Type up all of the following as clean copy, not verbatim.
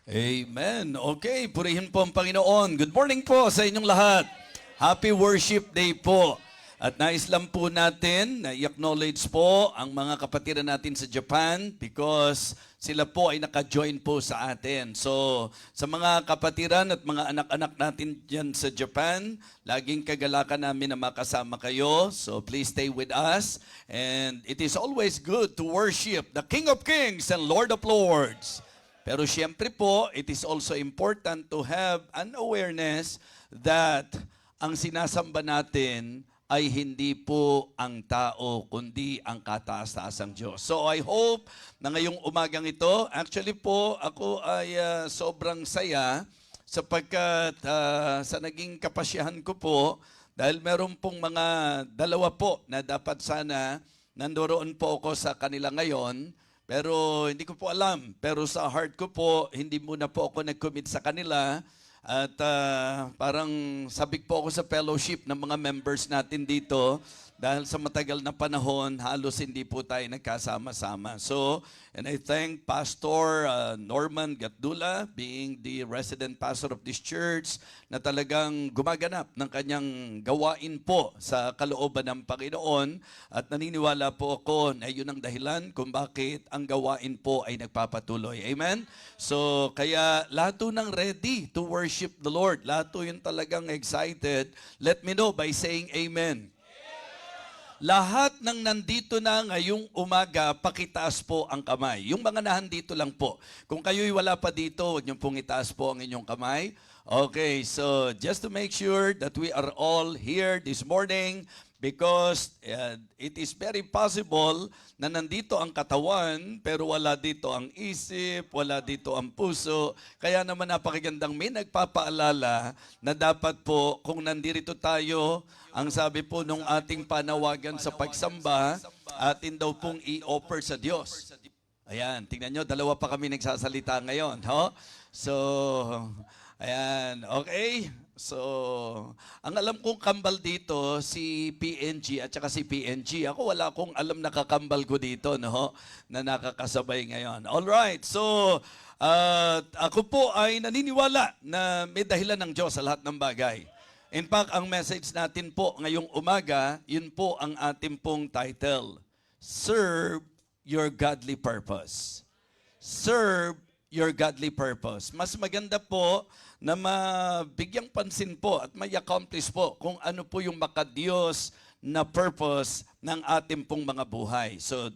Amen. Okay, purihin po ang Panginoon. Good morning po sa inyong lahat. Happy Worship Day po. At nais lang po natin na i-acknowledge po ang mga kapatiran natin sa Japan because sila po ay naka-join po sa atin. So, sa mga kapatiran at mga anak-anak natin dyan sa Japan, laging kagalakan namin na makasama kayo. So, please stay with us. And it is always good to worship the King of Kings and Lord of Lords. Pero siyempre po, it is also important to have an awareness that ang sinasamba natin ay hindi po ang tao, kundi ang kataas-taasang Diyos. So I hope na ngayong umagang ito, actually po, ako ay sobrang saya sapagkat sa naging kapasyahan ko po, dahil meron pong mga dalawa po na dapat sana nandoon po ako sa kanila ngayon, pero hindi ko po alam. Pero sa heart ko po, hindi muna po ako nag-commit sa kanila. At parang sabik po ako sa fellowship ng mga members natin dito. Dahil sa matagal na panahon, halos hindi po tayo nagkasama-sama. So, and I thank Pastor Norman Gatdula, being the resident pastor of this church, na talagang gumaganap ng kanyang gawain po sa kalooban ng Panginoon. At naniniwala po ako na yun ang dahilan kung bakit ang gawain po ay nagpapatuloy. Amen? So, kaya lahat po nang ready to worship the Lord. Lahat po yun talagang excited. Let me know by saying amen. Lahat ng nandito na ngayong umaga, pakitaas po ang kamay. Yung mga nahandito lang po. Kung kayo'y wala pa dito, huwag niyo pong itaas po ang inyong kamay. Okay, so just to make sure that we are all here this morning, because it is very possible na nandito ang katawan pero wala dito ang isip, wala dito ang puso. Kaya naman napakagandang may nagpapaalala na dapat po kung nandito tayo, ang sabi po nung ating panawagan sa pagsamba, atin daw pong i-offer sa Diyos. Ayan, tingnan nyo, dalawa pa kami nagsasalita ngayon. Ho? So, ayan, okay. So, ang alam kong kambal dito, si PNG at saka si PNG. Ako wala akong alam na kakambal ko dito, no? Na nakakasabay ngayon. Alright, so, ako po ay naniniwala na may dahilan ng Diyos sa lahat ng bagay. In fact, ang message natin po ngayong umaga, yun po ang ating pong title. Serve your godly purpose. Serve your godly purpose. Mas maganda po na mabigyang pansin po at may accomplish po kung ano po yung makadiyos na purpose ng ating pong mga buhay. So,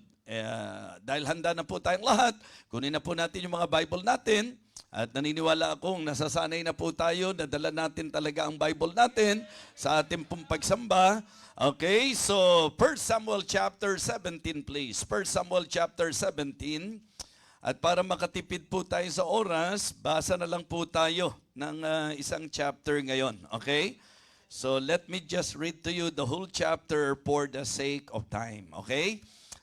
dahil handa na po tayong lahat, kunin na po natin yung mga Bible natin at naniniwala akong nasasanay na po tayo, nadala natin talaga ang Bible natin sa ating pong pagsamba. Okay, so 1 Samuel chapter 17 please. 1 Samuel chapter 17. At para makatipid po tayo sa oras, basa na lang po tayo ng isang chapter ngayon. Okay? So let me just read to you the whole chapter for the sake of time. Okay?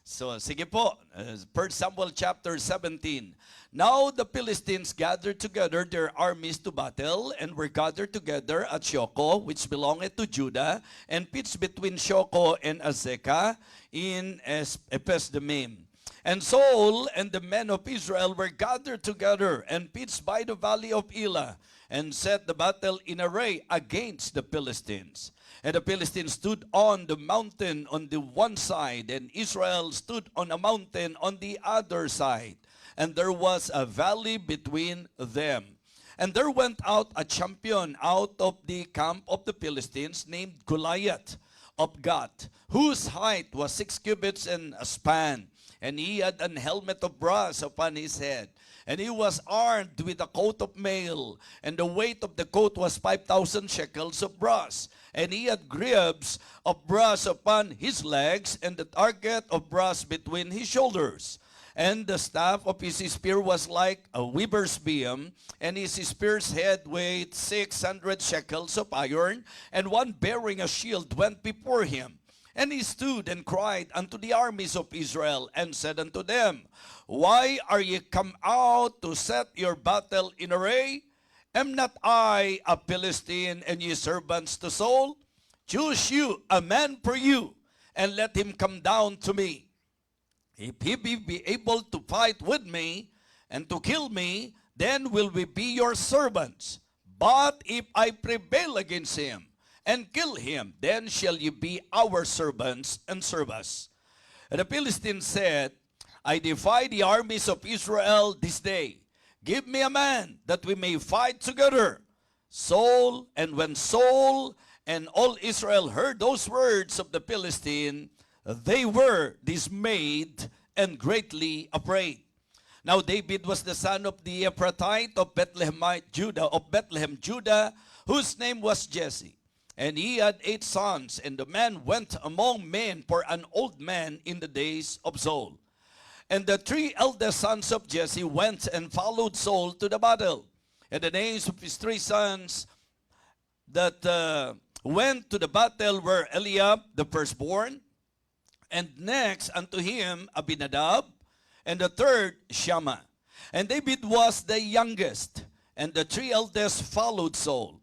So sige po, 1 Samuel chapter 17. Now the Philistines gathered together their armies to battle, and were gathered together at Shoko, which belongeth to Judah, and pitched between Shoko and Azekah in Epesdamim. And Saul and the men of Israel were gathered together and pitched by the valley of Elah, and set the battle in array against the Philistines. And the Philistines stood on the mountain on the one side, and Israel stood on a mountain on the other side. And there was a valley between them. And there went out a champion out of the camp of the Philistines, named Goliath of Gath, whose height was 6 cubits and a span. And he had an helmet of brass upon his head. And he was armed with a coat of mail, and the weight of the coat was 5,000 shekels of brass. And he had greaves of brass upon his legs, and the target of brass between his shoulders. And the staff of his spear was like a weaver's beam, and his spear's head weighed 600 shekels of iron, and one bearing a shield went before him. And he stood and cried unto the armies of Israel, and said unto them, Why are ye come out to set your battle in array? Am not I a Philistine, and ye servants to Saul? Choose you a man for you, and let him come down to me. If he be able to fight with me, and to kill me, then will we be your servants. But if I prevail against him and kill him, then shall you be our servants and serve us. And the Philistines said, I defy the armies of Israel this day. Give me a man that we may fight together. When Saul and all Israel heard those words of the Philistine, they were dismayed and greatly afraid. Now David was the son of the Ephrathite of Bethlehem, Judah, whose name was Jesse. And he had 8 sons, and the man went among men for an old man in the days of Saul. And the 3 eldest sons of Jesse went and followed Saul to the battle. And the names of his 3 sons that went to the battle were Eliab, the firstborn, and next unto him Abinadab, and the third Shammah. And David was the youngest, and the 3 eldest followed Saul.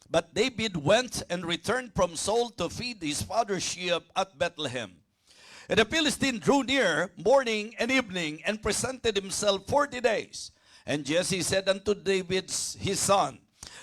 But David went and returned from Saul to feed his father's sheep at Bethlehem. And the Philistine drew near morning and evening, and presented himself 40 days. And Jesse said unto David his son,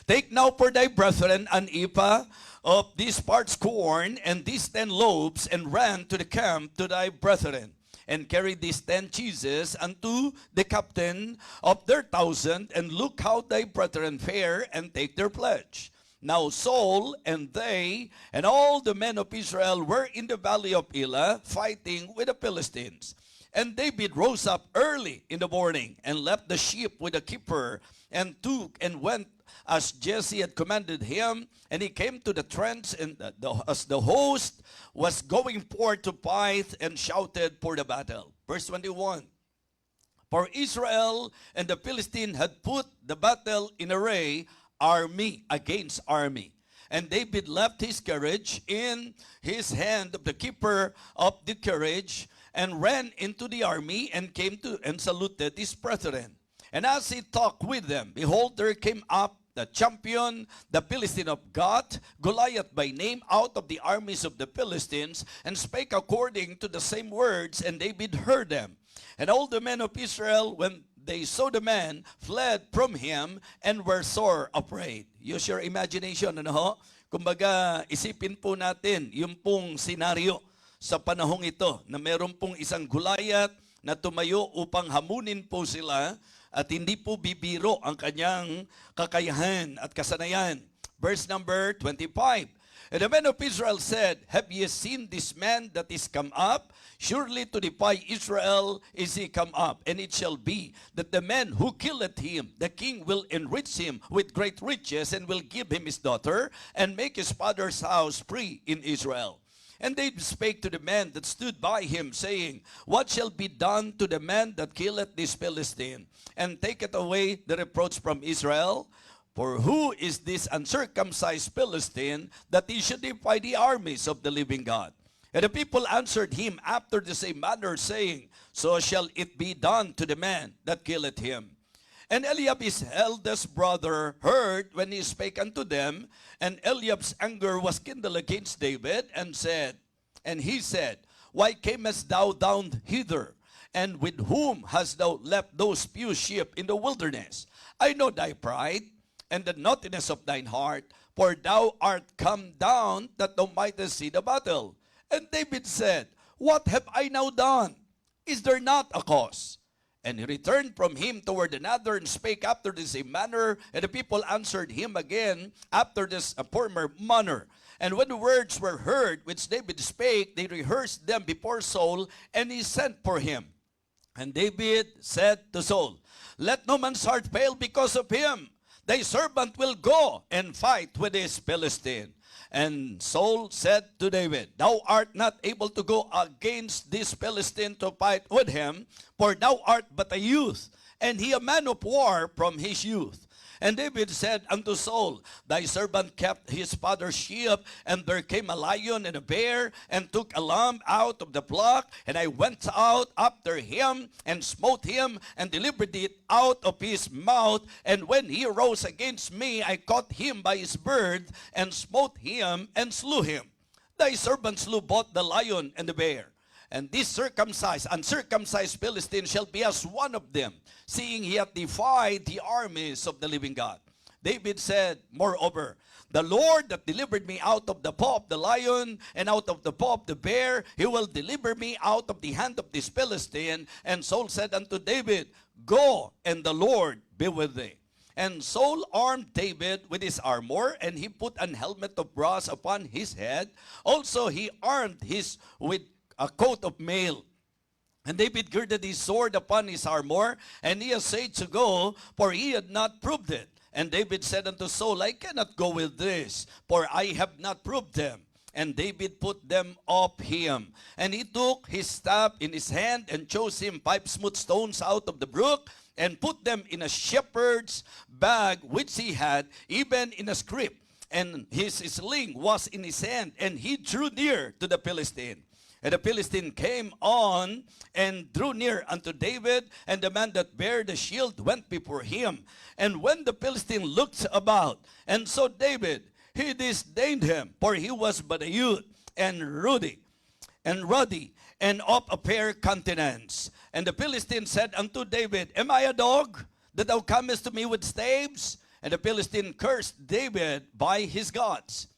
Take now for thy brethren an ephah of this parched corn and these 10 loaves, and ran to the camp to thy brethren, and carry these 10 cheeses unto the captain of their 1,000, and look how thy brethren fare, and take their pledge. Now Saul and they and all the men of Israel were in the valley of Elah, fighting with the Philistines. And David rose up early in the morning, and left the sheep with the keeper, and took and went as Jesse had commanded him. And he came to the trench, and as the host was going forth to fight, and shouted for the battle. Verse 21. For Israel and the Philistine had put the battle in array, army against army. And David left his carriage in his hand of the keeper of the carriage, and ran into the army, and came to and saluted his brethren. And as he talked with them, behold, there came up the champion, the Philistine of Gath, Goliath by name, out of the armies of the Philistines, and spake according to the same words, and David heard them. And all the men of Israel, when they saw the man, fled from him, and were sore afraid. Use your imagination, ano ho? Kumbaga, isipin po natin yung pong senaryo sa panahong ito, na meron pong isang Goliath na tumayo upang hamunin po sila, at hindi po bibiro ang kanyang kakayahan at kasanayan. Verse number 25. And the men of Israel said, Have ye seen this man that is come up? Surely to defy Israel is he come up. And it shall be that the man who killeth him, the king will enrich him with great riches, and will give him his daughter, and make his father's house free in Israel. And they spake to the man that stood by him, saying, What shall be done to the man that killeth this Philistine, and taketh away the reproach from Israel? For who is this uncircumcised Philistine, that he should defy the armies of the living God? And the people answered him after the same manner, saying, So shall it be done to the man that killeth him. And Eliab his eldest brother heard when he spake unto them, and Eliab's anger was kindled against David, and he said, Why camest thou down hither? And with whom hast thou left those few sheep in the wilderness? I know thy pride, and the naughtiness of thine heart, for thou art come down that thou mightest see the battle. And David said, What have I now done? Is there not a cause? And he returned from him toward another, and spake after the same manner. And the people answered him again after this former manner. And when the words were heard which David spake, they rehearsed them before Saul, and he sent for him. And David said to Saul, Let no man's heart fail because of him. Thy servant will go and fight with this Philistine. And Saul said to David, Thou art not able to go against this Philistine to fight with him, for thou art but a youth, and he a man of war from his youth. And David said unto Saul, Thy servant kept his father's sheep, and there came a lion and a bear, and took a lamb out of the flock, and I went out after him, and smote him, and delivered it out of his mouth. And when he rose against me, I caught him by his beard, and smote him, and slew him. Thy servant slew both the lion and the bear. And this uncircumcised Philistine shall be as one of them, seeing he hath defied the armies of the living God. David said, moreover, the Lord that delivered me out of the paw of the lion and out of the paw of the bear, he will deliver me out of the hand of this Philistine. And Saul said unto David, go, and the Lord be with thee. And Saul armed David with his armor, and he put an helmet of brass upon his head. Also he armed his with a coat of mail. And David girded his sword upon his armor, and he essayed to go, for he had not proved it. And David said unto Saul, I cannot go with this, for I have not proved them. And David put them off him. And he took his staff in his hand, and chose him 5 smooth stones out of the brook, and put them in a shepherd's bag which he had, even in a scrip. And his sling was in his hand, and he drew near to the Philistine. And the Philistine came on and drew near unto David, and the man that bare the shield went before him. And when the Philistine looked about and saw David, he disdained him, for he was but a youth, and ruddy, and of a fair countenance. And the Philistine said unto David, am I a dog, that thou comest to me with staves? And the Philistine cursed David by his gods.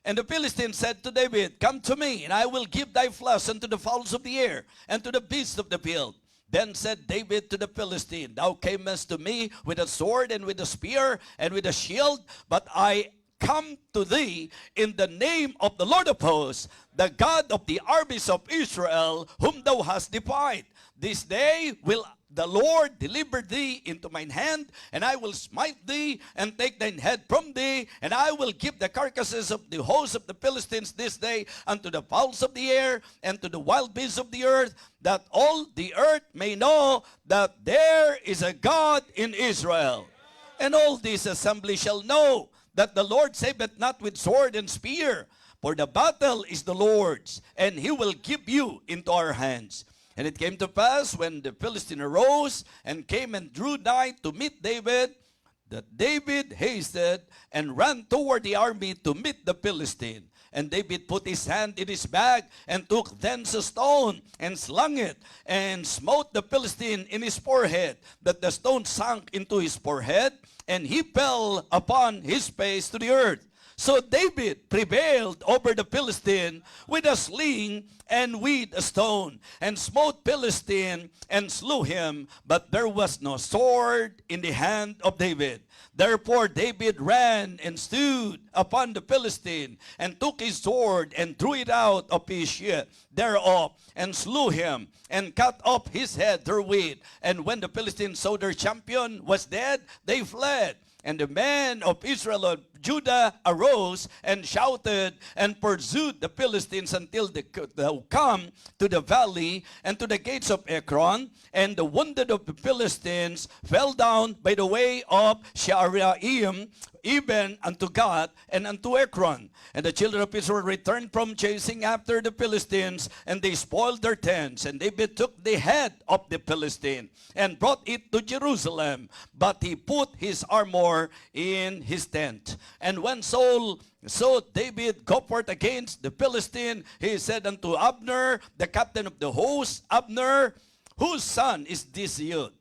And the Philistine said to David, come to me, and I will give thy flesh unto the fowls of the air, and to the beasts of the field. Then said David to the Philistine, thou camest to me with a sword, and with a spear, and with a shield, but I come to thee in the name of the Lord of hosts, the God of the armies of Israel, whom thou hast defied. This day will the Lord deliver thee into mine hand, and I will smite thee, and take thine head from thee, and I will give the carcasses of the host of the Philistines this day unto the fowls of the air, and to the wild beasts of the earth, that all the earth may know that there is a God in Israel. And all this assembly shall know that the Lord saveth not with sword and spear, for the battle is the Lord's, and he will give you into our hands. And it came to pass, when the Philistine arose and came and drew nigh to meet David, that David hasted and ran toward the army to meet the Philistine. And David put his hand in his bag, and took thence a stone, and slung it, and smote the Philistine in his forehead, that the stone sunk into his forehead, and he fell upon his face to the earth. So David prevailed over the Philistine with a sling and with a stone, and smote Philistine and slew him, but there was no sword in the hand of David. Therefore David ran and stood upon the Philistine, and took his sword, and drew it out of his sheath thereof, and slew him, and cut off his head therewith. And when the Philistines saw their champion was dead, they fled. And the men of Israel of Judah arose and shouted and pursued the Philistines until they come to the valley and to the gates of Ekron. And the wounded of the Philistines fell down by the way of Shaaraim, even unto Gath and unto Ekron. And the children of Israel returned from chasing after the Philistines, and they spoiled their tents. And David took the head of the Philistine and brought it to Jerusalem, but he put his armor in his tent. And when Saul saw David go forth against the Philistine, he said unto Abner, the captain of the host, Abner, whose son is this youth?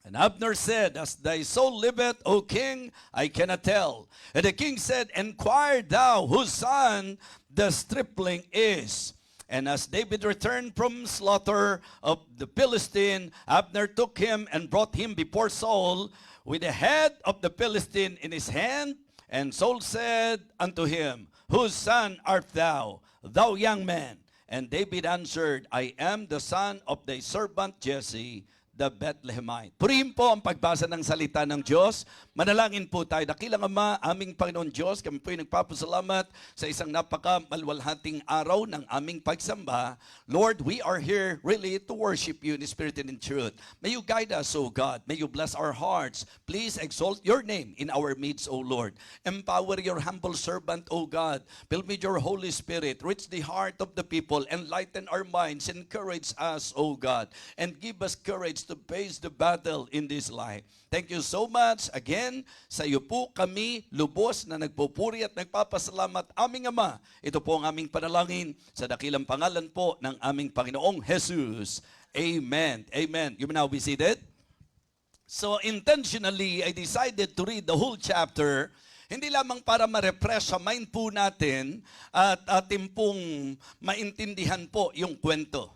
And Abner said, as thy soul liveth, O king, I cannot tell. And the king said, inquire thou whose son the stripling is. And as David returned from slaughter of the Philistine, Abner took him and brought him before Saul with the head of the Philistine in his hand. And Saul said unto him, whose son art thou, thou young man? And David answered, I am the son of thy servant Jesse, the Bethlehemite. Purihin po ang pagbasa ng salita ng Diyos. Manalangin po tayo. Dakilang Ama, aming Panginoon Diyos, kami po nagpapasalamat sa isang napaka-malwalhating araw ng aming pagsamba. Lord, we are here really to worship you in spirit and in truth. May you guide us, O God. May you bless our hearts. Please exalt your name in our midst, O Lord. Empower your humble servant, O God. Fill me with your Holy Spirit. Reach the heart of the people. Enlighten our minds. Encourage us, O God. And give us courage to face the battle in this life. Thank you so much. Again, sa iyo po kami lubos na nagpupuri at nagpapasalamat aming Ama. Ito po ang aming panalangin sa dakilang pangalan po ng aming Panginoong Jesus. Amen. Amen. You may now be seated. So intentionally, I decided to read the whole chapter, hindi lamang para ma-refresh sa mind po natin at ating pong maintindihan po yung kwento.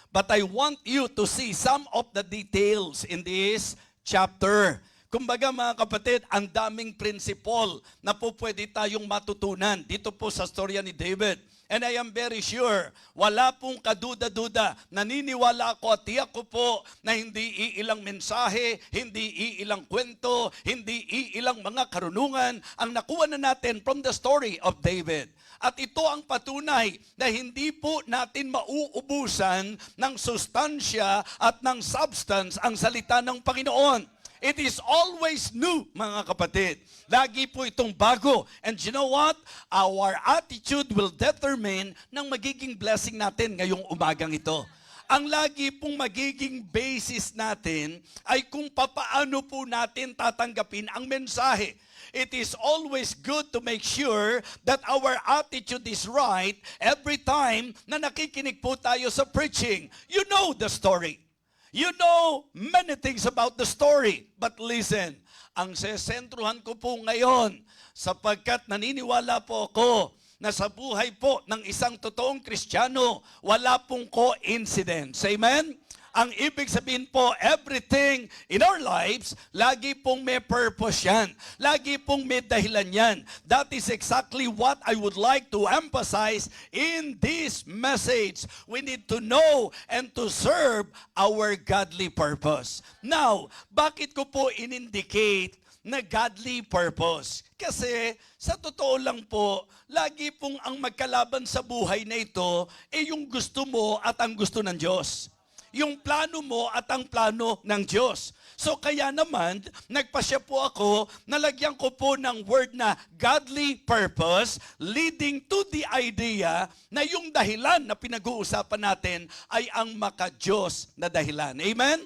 But I want you to see some of the details in this chapter. Kumbaga mga kapatid, ang daming principle na po pwede tayong matutunan dito po sa storya ni David. And I am very sure, wala pong kaduda-duda, naniniwala ako at tiyak ko po na hindi iilang mensahe, hindi iilang kwento, hindi iilang mga karunungan ang nakuha na natin from the story of David. At ito ang patunay na hindi po natin mauubusan ng sustansya at ng substance ang salita ng Panginoon. It is always new, mga kapatid. Lagi po itong bago. And you know what? Our attitude will determine ng magiging blessing natin ngayong umagang ito. Ang lagi pong magiging basis natin ay kung papaano po natin tatanggapin ang mensahe. It is always good to make sure that our attitude is right every time na nakikinig po tayo sa preaching. You know the story. You know many things about the story. But listen, ang sesentruhan ko po ngayon, sapagkat naniniwala po ako na sa buhay po ng isang totoong Kristiyano, wala pong coincidence. Amen? Ang ibig sabihin po, everything in our lives, lagi pong may purpose yan. Lagi pong may dahilan yan. That is exactly what I would like to emphasize in this message. We need to know and to serve our godly purpose. Now, bakit ko po in-indicate na godly purpose? Kasi sa totoo lang po, lagi pong ang magkalaban sa buhay na ito ay yung gusto mo at ang gusto ng Diyos. Yung plano mo at ang plano ng Diyos. So kaya naman, nagpasya po ako, nalagyan ko po ng word na godly purpose, leading to the idea na yung dahilan na pinag-uusapan natin ay ang maka-Diyos na dahilan. Amen?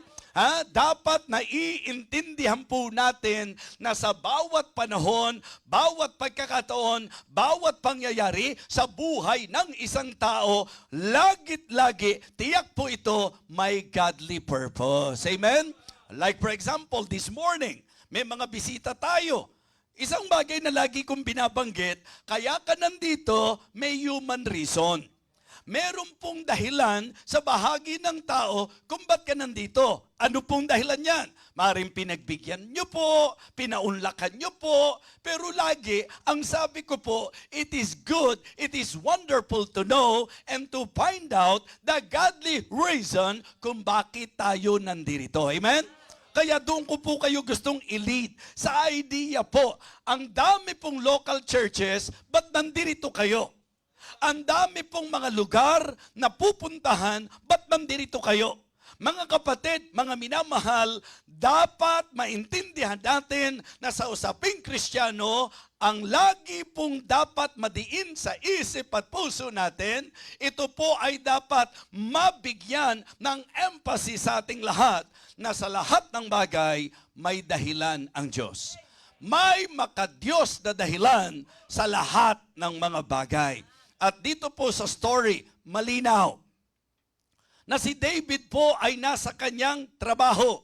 Dapat na iintindihan po natin na sa bawat panahon, bawat pagkakataon, bawat pangyayari sa buhay ng isang tao, lagit-lagi, tiyak po ito may godly purpose. Amen? Like for example, this morning, may mga bisita tayo. Isang bagay na lagi kong binabanggit, kaya ka nandito, may human reason. Meron pong dahilan sa bahagi ng tao kung ba't ka nandito. Ano pong dahilan yan? Maring pinagbigyan nyo po, pinaunlakan nyo po, pero lagi, ang sabi ko po, it is good, it is wonderful to know and to find out the godly reason kung bakit tayo nandito. Amen? Kaya doon ko po kayo gustong i-lead sa idea po, ang dami pong local churches, ba't nandito kayo? Ang dami pong mga lugar na pupuntahan, ba't nandito kayo? Mga kapatid, mga minamahal, dapat maintindihan natin na sa usaping Kristiyano, ang lagi pong dapat madiin sa isip at puso natin, ito po ay dapat mabigyan ng emphasis sa ating lahat na sa lahat ng bagay, may dahilan ang Diyos. May maka-Diyos na dahilan sa lahat ng mga bagay. At dito po sa story, malinaw na si David po ay nasa kanyang trabaho.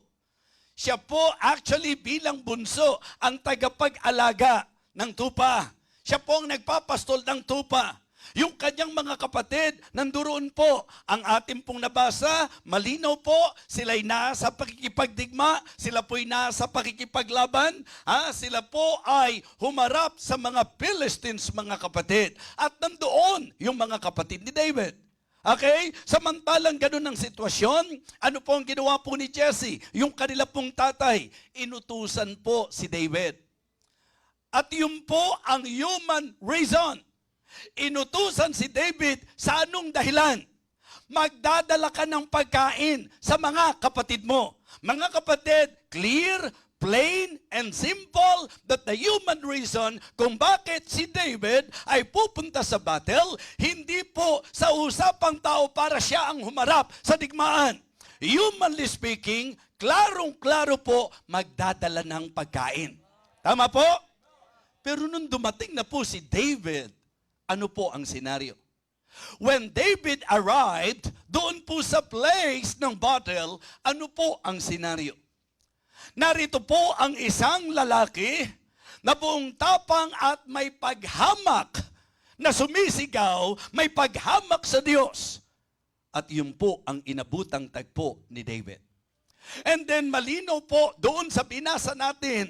Siya po actually bilang bunso ang tagapag-alaga ng tupa. Siya po ang nagpapastol ng tupa. Yung kanyang mga kapatid, nanduroon po. Ang ating pong nabasa, malinaw po, sila'y nasa pakikipagdigma, sila po'y nasa pakikipaglaban, sila po ay humarap sa mga Philistines, mga kapatid. At nandoon yung mga kapatid ni David. Okay? Samantalang ganun ang sitwasyon, ano po ang ginawa po ni Jesse? Yung kanila pong tatay, inutusan po si David. At yun po ang human reason. Inutusan si David sa anong dahilan? Magdadala ka ng pagkain sa mga kapatid mo. Mga kapatid, clear, plain, and simple that the human reason kung bakit si David ay pupunta sa battle, hindi po sa usapang tao para siya ang humarap sa digmaan. Humanly speaking, klarong-klaro po, magdadala ng pagkain. Tama po? Pero nung dumating na po si David, ano po ang senaryo? When David arrived, doon po sa place ng battle, ano po ang senaryo? Narito po ang isang lalaki na buong tapang at may paghamak na sumisigaw, may paghamak sa Diyos. At yun po ang inabutang tagpo ni David. And then malinaw po doon sa binasa natin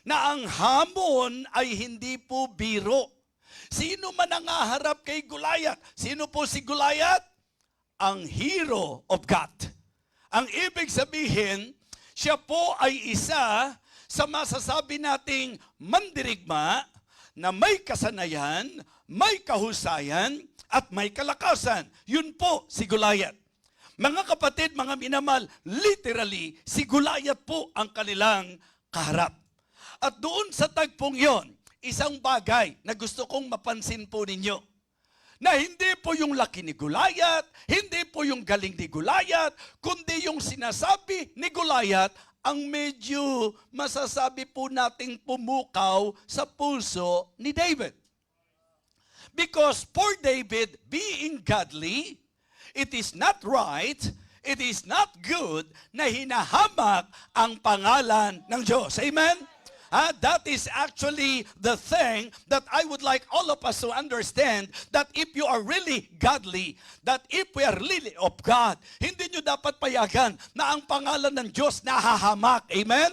na ang hamon ay hindi po biro. Sino man ang haharap kay Goliath? Sino po si Goliath? Ang hero of God. Ang ibig sabihin, siya po ay isa sa masasabi nating mandirigma na may kasanayan, may kahusayan, at may kalakasan. Yun po si Goliath. Mga kapatid, mga minamahal, literally, si Goliath po ang kanilang kaharap. At doon sa tagpong yon, isang bagay na gusto kong mapansin po ninyo, na hindi po yung laki ni Goliath, hindi po yung galing ni Goliath, kundi yung sinasabi ni Goliath, ang medyo masasabi po nating pumukaw sa puso ni David. Because for David, being godly, it is not right, it is not good na hinahamak ang pangalan ng Diyos. Amen? That is actually the thing that I would like all of us to understand, that if you are really godly, that if we are really of God, hindi nyo dapat payagan na ang pangalan ng Diyos nahahamak. Amen?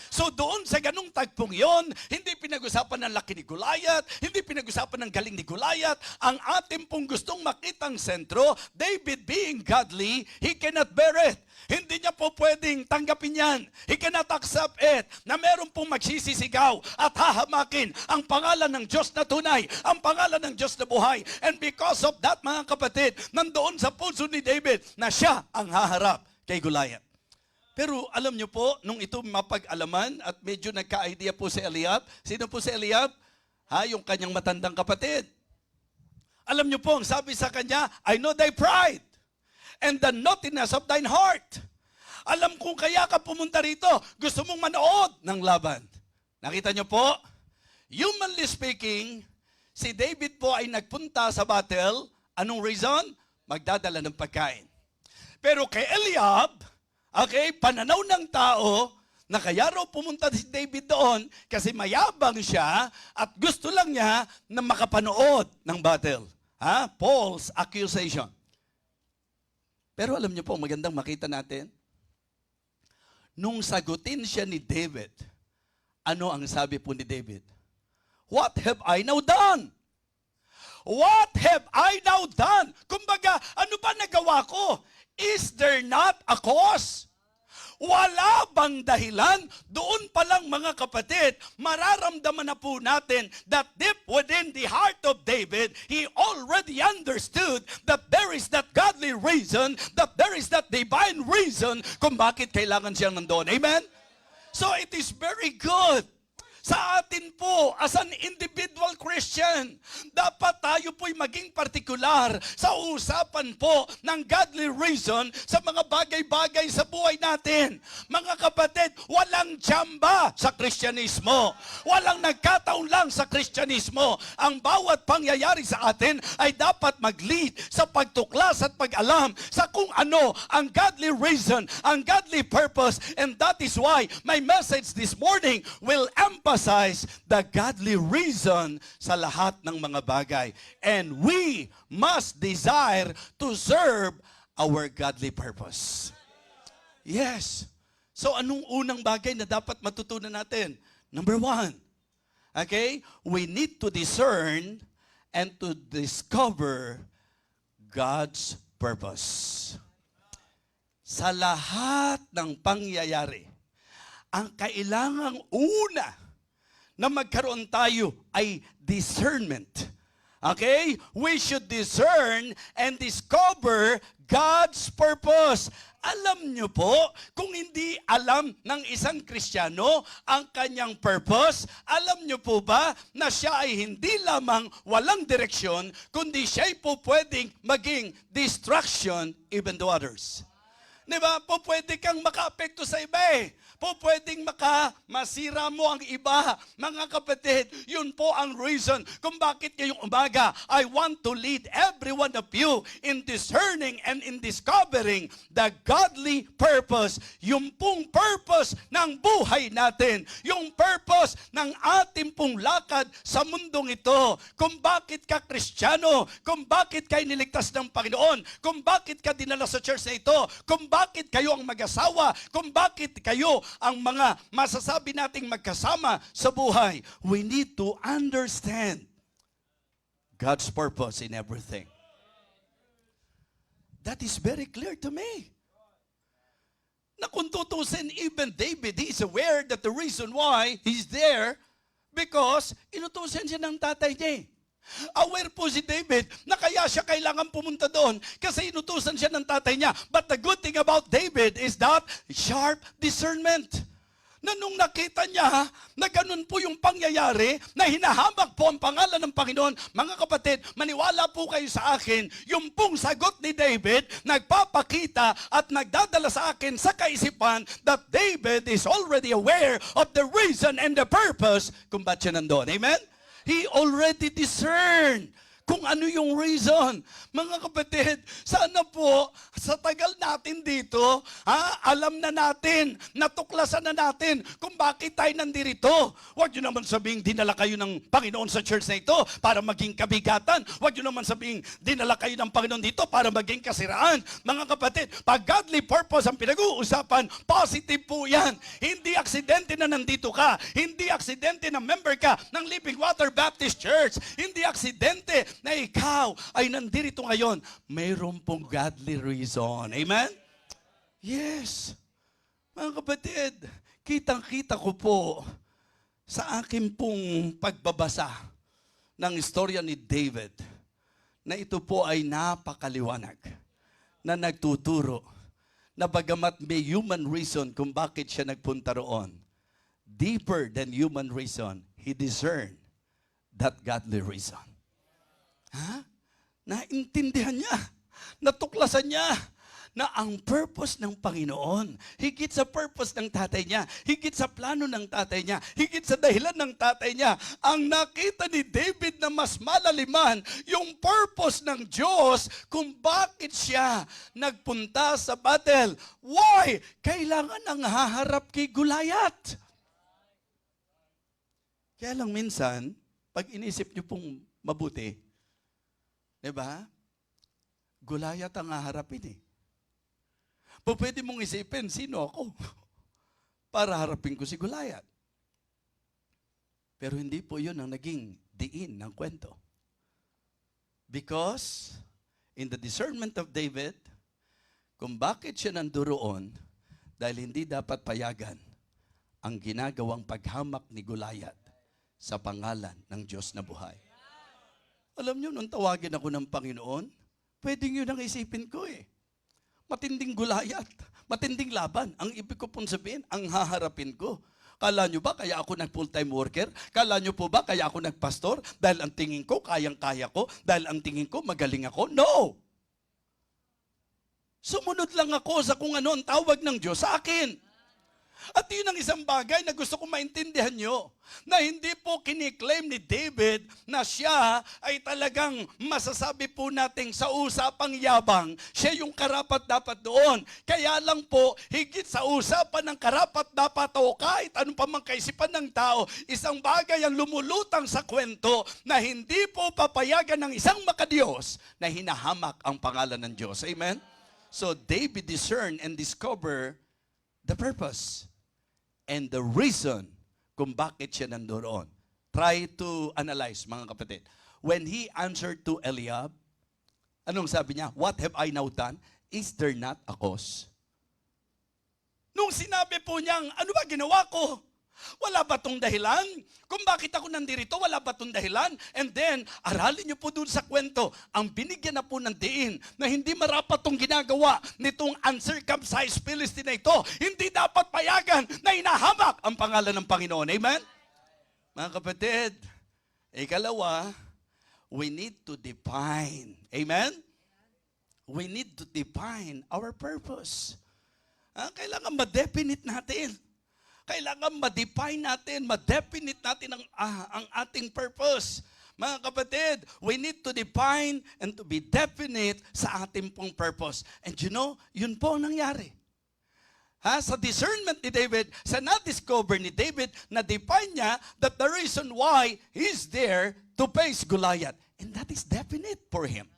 So doon sa ganung tagpong yon, hindi pinag-usapan ng laki ni Goliath, hindi pinag-usapan ng galing ni Goliath. Ang ating pong gustong makitang sentro, David being godly, he cannot bear it. Hindi niya po pwedeng tanggapin yan. He cannot accept it na meron pong magsisisigaw at hahamakin ang pangalan ng Diyos na tunay, ang pangalan ng Diyos na buhay. And because of that, mga kapatid, nandoon sa puso ni David na siya ang haharap kay Goliath. Pero alam niyo po, nung ito mapag-alaman at medyo nagka-idea po si Eliab, sino po si Eliab? Yung kanyang matandang kapatid. Alam niyo po, ang sabi sa kanya, I know thy pride and the naughtiness of thine heart. Alam kong kaya ka pumunta rito, gusto mong manood ng laban. Nakita niyo po, humanly speaking, si David po ay nagpunta sa battle. Anong reason? Magdadala ng pagkain. Pero kay Eliab, pananaw ng tao na kaya raw pumunta si David doon kasi mayabang siya at gusto lang niya na makapanood ng battle. Paul's accusation. Pero alam niyo po, magandang makita natin, nung sagutin siya ni David, ano ang sabi po ni David? What have I now done? What have I now done? Kumbaga, ano ba nagawa ko? Is there not a cause? Wala bang dahilan? Doon pa lang mga kapatid, mararamdaman na po natin that deep within the heart of David, he already understood that there is that godly reason, that there is that divine reason kung bakit kailangan siyang nandoon. Amen? So it is very good. Sa atin po, as an individual Christian, dapat tayo po'y maging partikular sa usapan po ng godly reason sa mga bagay-bagay sa buhay natin. Mga kapatid, walang tsamba sa Kristyanismo. Walang nagkataon lang sa Kristyanismo. Ang bawat pangyayari sa atin ay dapat mag-lead sa pagtuklas at pag-alam sa kung ano ang godly reason, ang godly purpose. And that is why my message this morning will emphasize the godly reason sa lahat ng mga bagay. And we must desire to serve our godly purpose. Yes. So anong unang bagay na dapat matutunan natin? Number one, we need to discern and to discover God's purpose. Sa lahat ng pangyayari, ang kailangang una na magkaroon tayo ay discernment. We should discern and discover God's purpose. Alam niyo po, kung hindi alam ng isang Kristiyano ang kanyang purpose, alam niyo po ba na siya ay hindi lamang walang direksyon, kundi siya ay po pwedeng maging distraction even to others. Di ba? Po pwede kang makaapekto sa iba eh. Po pwedeng masira mo ang iba. Mga kapatid, yun po ang reason kung bakit ngayong umaga, I want to lead every one of you in discerning and in discovering the godly purpose. Yung pong purpose ng buhay natin. Yung purpose ng ating pong lakad sa mundong ito. Kung bakit ka Kristiyano, kung bakit ka niligtas ng Panginoon, kung bakit ka dinala sa church na ito, kung bakit kayo ang mag-asawa, kung bakit kayo ang mga masasabi nating magkasama sa buhay. We need to understand God's purpose in everything. That is very clear to me. Na kung tutusin, even David, he is aware that the reason why he's there, because inutusan siya ng tatay niya. Aware po si David na kaya siya kailangan pumunta doon kasi inutusan siya ng tatay niya. But the good thing about David is that sharp discernment. Na nung nakita niya na ganun po yung pangyayari, na hinahamak po ang pangalan ng Panginoon, mga kapatid, maniwala po kayo sa akin, yung pong sagot ni David, nagpapakita at nagdadala sa akin sa kaisipan that David is already aware of the reason and the purpose kung ba't siya nandun. Amen? He already discerned kung ano yung reason. Mga kapatid, sana po sa tagal natin dito, alam na natin, natuklasan na natin kung bakit tayo nandito. Huwag nyo naman sabihing dinala kayo ng Panginoon sa church na ito para maging kabigatan. Huwag nyo naman sabihing dinala kayo ng Panginoon dito para maging kasiraan. Mga kapatid, pag godly purpose ang pinag-uusapan, positive po yan. Hindi aksidente na nandito ka. Hindi aksidente na member ka ng Living Water Baptist Church. Hindi aksidente na ikaw ay nandito ngayon. Mayroon pong godly reason. Amen? Yes. Mga kapatid, kitang-kita ko po sa akin pong pagbabasa ng istorya ni David na ito po ay napakaliwanag na nagtuturo na bagamat may human reason kung bakit siya nagpunta roon, deeper than human reason, he discerned that godly reason. Naintindihan niya, natuklasan niya na ang purpose ng Panginoon, higit sa purpose ng tatay niya, higit sa plano ng tatay niya, higit sa dahilan ng tatay niya, ang nakita ni David na mas malaliman yung purpose ng Diyos kung bakit siya nagpunta sa battle. Why? Kailangan ang haharap kay Goliath. Kaya lang minsan, pag inisip niyo pong mabuti, diba? Goliath ang haharapin eh. Pwede mong isipin, sino ako? Para harapin ko si Goliath. Pero hindi po yun ang naging diin ng kwento. Because, in the discernment of David, kung bakit siya nanduroon, dahil hindi dapat payagan ang ginagawang paghamak ni Goliath sa pangalan ng Diyos na buhay. Alam nyo, nung tawagin ako ng Panginoon, pwedeng yun ang isipin ko eh. Matinding Goliath, matinding laban. Ang ibig ko pong sabihin, ang haharapin ko. Kala nyo ba kaya ako nag-full-time worker? Kala nyo po ba kaya ako nag-pastor? Dahil ang tingin ko, kayang-kaya ko? Dahil ang tingin ko, magaling ako? No! Sumunod lang ako sa kung ano ang tawag ng Diyos sa akin. At yun ang isang bagay na gusto kong maintindihan nyo, na hindi po kiniklaim ni David na siya ay talagang masasabi po nating sa usapang yabang, siya yung karapat-dapat doon. Kaya lang po, higit sa usapan ng karapat-dapat o kahit anong pamang kaisipan ng tao, isang bagay ang lumulutang sa kwento na hindi po papayagan ng isang makadiyos na hinahamak ang pangalan ng Diyos. Amen? So David discerned and discovered the purpose and the reason kung bakit siya nandoon. Try to analyze, mga kapatid. When he answered to Eliab, anong sabi niya? What have I now done? Is there not a cause? Nung sinabi po niyang, ano ba ginawa ko? Wala ba tong dahilan? Kung bakit ako nandito, wala ba tong dahilan? And then, aralin niyo po doon sa kwento, ang binigyan na po ng diin na hindi marapat tong ginagawa nitong uncircumcised Philistine na ito. Hindi dapat payagan na inahamak ang pangalan ng Panginoon. Amen? Mga kapatid, ikalawa, we need to define. Amen? We need to define our purpose. Kailangan ma-definite natin. Kailangan ma-define natin, ma-definite natin ang ating purpose. Mga kapatid, we need to define and to be definite sa ating pong purpose. And you know, yun po ang nangyari. Sa discernment ni David, sa na-discover ni David, na-define niya that the reason why he's there to face Goliath. And that is definite for him.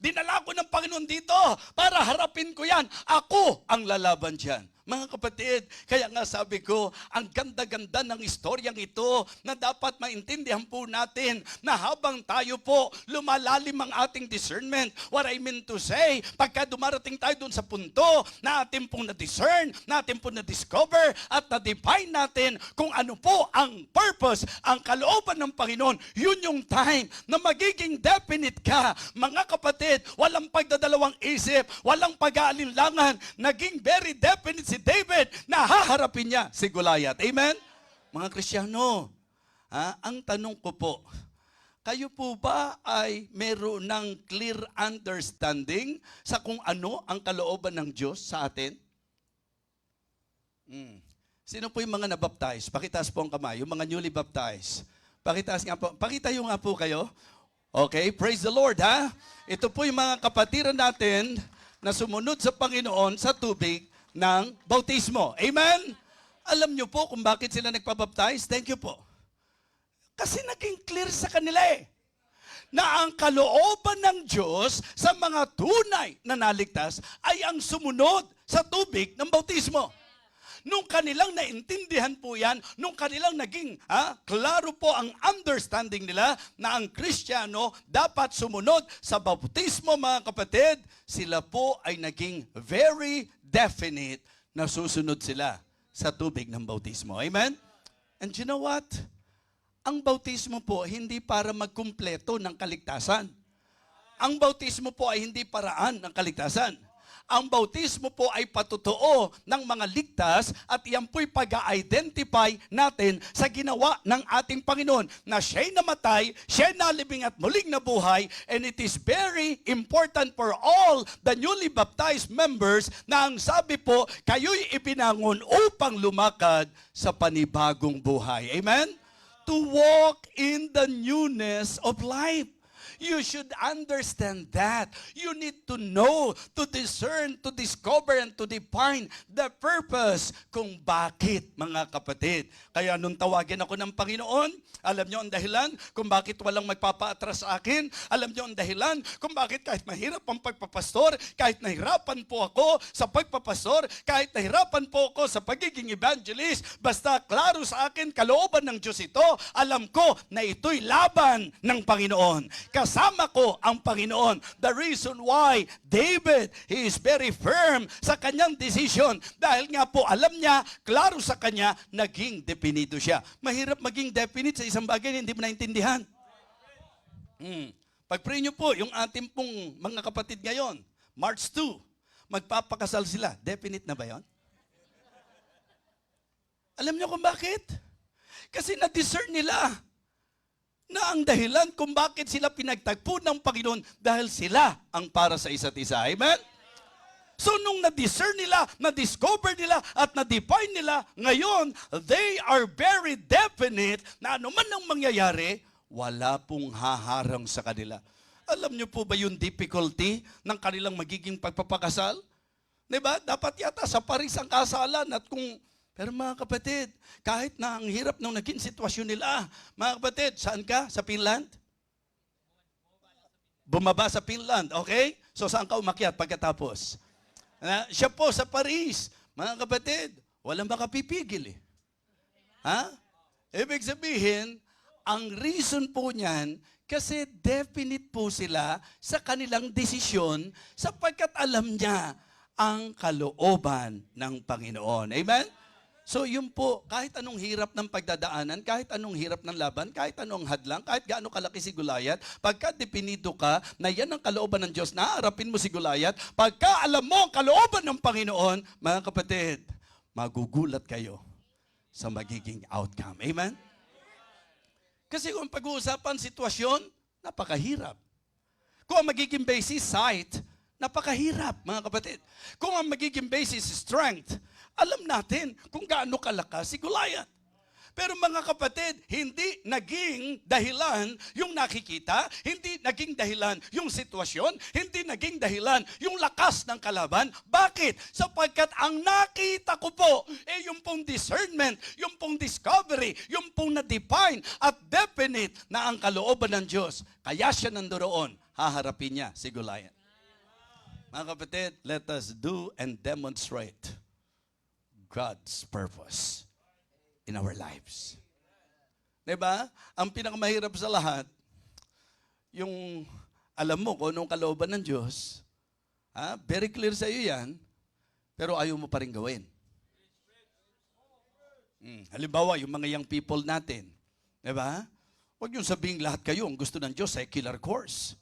Dinala ko ng Panginoon dito para harapin ko yan. Ako ang lalaban dyan. Mga kapatid, kaya nga sabi ko, ang ganda-ganda ng istoryang ito na dapat maintindihan po natin na habang tayo po lumalalim ang ating discernment. What I mean to say, pagka dumarating tayo dun sa punto na ating pong na-discern, na ating pong na-discover at na-define natin kung ano po ang purpose, ang kalooban ng Panginoon, yun yung time na magiging definite ka. Mga kapatid, walang pagdadalawang isip, walang pag-aalinlangan, naging very definite si David na haharapin niya si Goliath. Amen? Mga Kristiyano, ang tanong ko po, kayo po ba ay meron ng clear understanding sa kung ano ang kalooban ng Diyos sa atin? Sino po yung mga nabaptize? Pakitaas po ang kamay. Yung mga newly baptized. Pakitaas nga po. Pakitayo nga po kayo. Okay, praise the Lord, Ito po yung mga kapatiran natin na sumunod sa Panginoon sa tubig ng bautismo. Amen? Alam nyo po kung bakit sila nagpabaptize? Thank you po. Kasi naging clear sa kanila na ang kalooban ng Diyos sa mga tunay na naligtas ay ang sumunod sa tubig ng bautismo. Nung kanilang naintindihan po yan, nung kanilang naging klaro po ang understanding nila na ang Kristiyano dapat sumunod sa bautismo, mga kapatid, sila po ay naging very definite na susunod sila sa tubig ng bautismo. Amen? And you know what? Ang bautismo po hindi para magkumpleto ng kaligtasan. Ang bautismo po ay hindi paraan ng kaligtasan. Ang bautismo po ay patutuo ng mga ligtas at iyan po'y pag-identify natin sa ginawa ng ating Panginoon na siya'y namatay, siya'y nalibing at muling nabuhay, and it is very important for all the newly baptized members na ang sabi po, kayo'y ipinangon upang lumakad sa panibagong buhay. Amen? To walk in the newness of life. You should understand that. You need to know, to discern, to discover, and to define the purpose kung bakit, mga kapatid. Kaya nung tawagin ako ng Panginoon, alam niyo ang dahilan kung bakit walang magpapaatras sa akin. Alam niyo ang dahilan kung bakit kahit mahirap ang pagpapastor, kahit nahirapan po ako sa pagpapastor, kahit nahirapan po ako sa pagiging evangelist, basta klaro sa akin, kalooban ng Diyos ito, alam ko na ito'y laban ng Panginoon. Kasama ko ang Panginoon. The reason why David, he is very firm sa kanyang decision dahil nga po alam niya, klaro sa kanya, naging definido siya. Mahirap maging definite sa isang bagay na hindi mo naintindihan. Pag-pray niyo po, yung ating pong mga kapatid ngayon, March 2, magpapakasal sila. Definite na ba yon? Alam niyo kung bakit? Kasi na-discern nila na ang dahilan kung bakit sila pinagtagpo ng Panginoon dahil sila ang para sa isa't isa. Amen? So nung na-discern nila, na-discover nila, at na-define nila, ngayon, they are very definite na anuman ang mangyayari, wala pong haharang sa kanila. Alam niyo po ba yung difficulty ng kanilang magiging pagpapakasal? Diba? Dapat yata sa Paris ang kasalan at pero mga kapatid, kahit na ang hirap ng naging sitwasyon nila, mga kapatid, saan ka? Sa Finland? Bumaba sa Finland, okay? So saan ka umakyat pagkatapos? Siya po sa Paris. Mga kapatid, walang makapipigil Ibig sabihin, ang reason po niyan, kasi definite po sila sa kanilang desisyon sapagkat alam niya ang kalooban ng Panginoon. Amen? So yun po, kahit anong hirap ng pagdadaanan, kahit anong hirap ng laban, kahit anong hadlang, kahit gaano kalaki si Goliath, pagka definido ka na yan ang kalooban ng Diyos, naharapin mo si Goliath, pagka alam mo ang kalooban ng Panginoon, mga kapatid, magugulat kayo sa magiging outcome. Amen? Kasi kung pag-uusapan sitwasyon, napakahirap. Kung ang magiging basis, sight, Napakahirap, mga kapatid. Kung ang magiging basis is strength, alam natin kung gaano kalakas si Goliath. Pero mga kapatid, hindi naging dahilan yung nakikita, hindi naging dahilan yung sitwasyon, hindi naging dahilan yung lakas ng kalaban. Bakit? Sapagkat ang nakita ko po, yung pong discernment, yung pong discovery, yung pong na-define at definite na ang kalooban ng Diyos. Kaya siya nandoon, haharapin niya si Goliath. Mga kapatid, let us do and demonstrate God's purpose in our lives. Diba? Ang pinakamahirap sa lahat, yung alam mo kung anong kalooban ng Diyos, very clear sa iyo yan, pero ayaw mo pa rin gawin. Halimbawa, yung mga young people natin, diba? Huwag yung sabihin lahat kayo, ang gusto ng Diyos, secular course.